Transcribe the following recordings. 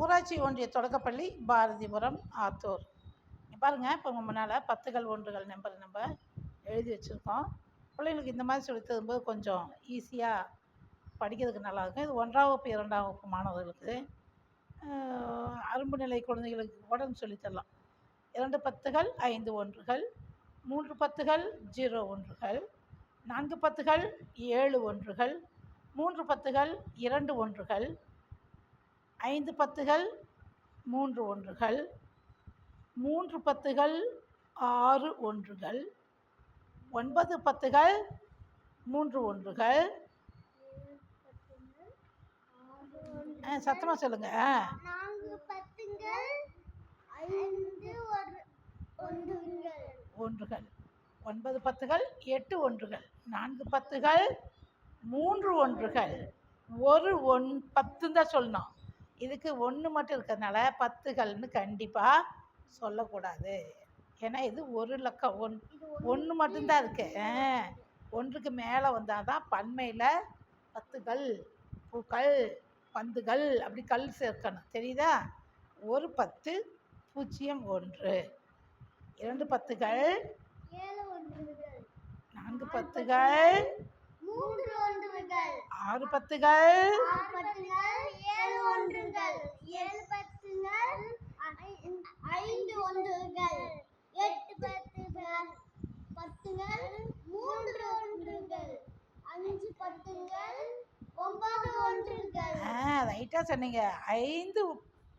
ஊராட்சி ஒன்றிய தொடக்கப்பள்ளி பாரதிபுரம் ஆத்தூர். பாருங்கள், இப்போ உங்கள் முன்னால் 10கள் 1கள் நம்பர் நம்ம எழுதி வச்சுருக்கோம். பிள்ளைங்களுக்கு இந்த மாதிரி சொல்லி தரும்போது கொஞ்சம் ஈஸியாக படிக்கிறதுக்கு நல்லாயிருக்கும். இது 1ஆம் வகுப்பு 2ஆம் வகுப்பு மாணவர்களுக்கு, அரும்பு நிலை குழந்தைகளுக்கு கூட சொல்லித்தரலாம். 2 10கள் 5 1கள், 3 10கள் 0 1கள், 4 10கள் 7 1கள், 3 10கள் 2 1கள், 5 10கள் 3 1கள், 3 10கள் 6 1கள், 9 10கள் 3 1கள். சத்தமாக சொல்லுங்க. 4 10கள் 5 1கள், 9 10கள் 8 1கள், 4 10கள் 3 1கள், 1 10 தான் சொல்லணும். இதுக்கு 1 மட்டும் இருக்கிறதுனால 10கள்னு கண்டிப்பாக சொல்லக்கூடாது. ஏன்னா இது ஒரு இலக்கம், 1 மட்டும்தான் இருக்குது. 1க்கு மேலே வந்தால் தான் பன்மையில் 10கள் பூக்கள் பந்துகள் அப்படி கல் சேர்க்கணும், தெரியுதா? 1 10 0 1, 2 10கள் 4 10கள் 6 10கள் 7 1கள், 7 10கள் 5 1கள், 8 10கள் 3 1கள், 5 10கள் 9 1கள். ரைட்டாக சொன்னீங்க. 5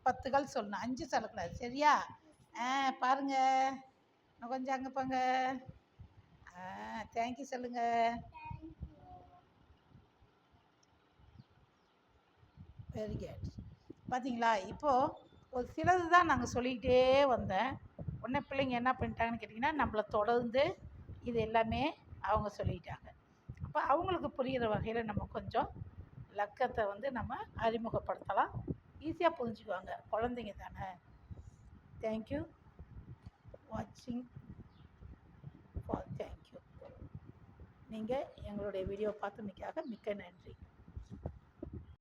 10கள் சொல்லணும், 5 சொல்லக்கூடாது, சரியா? பாருங்க, கொஞ்சம் அங்கே போங்க. தேங்க்யூ சொல்லுங்க. Very good. பார்த்தீங்களா? இப்போது ஒரு சிலது தான் நாங்கள் சொல்லிக்கிட்டே வந்தேன். உடனே பிள்ளைங்க என்ன பண்ணிட்டாங்கன்னு கேட்டிங்கன்னா, நம்மளை தொடர்ந்து இது எல்லாமே அவங்க சொல்லிட்டாங்க. அப்போ அவங்களுக்கு புரிகிற வகையில் நம்ம கொஞ்சம் லக்கத்தை வந்து நம்ம அறிமுகப்படுத்தலாம். ஈஸியாக புரிஞ்சுக்குவாங்க, குழந்தைங்க தானே. தேங்க்யூ வாட்சிங் ஃபார் தேங்க்யூ. நீங்கள் எங்களுடைய வீடியோ பார்த்தமைக்காக மிக்க நன்றி.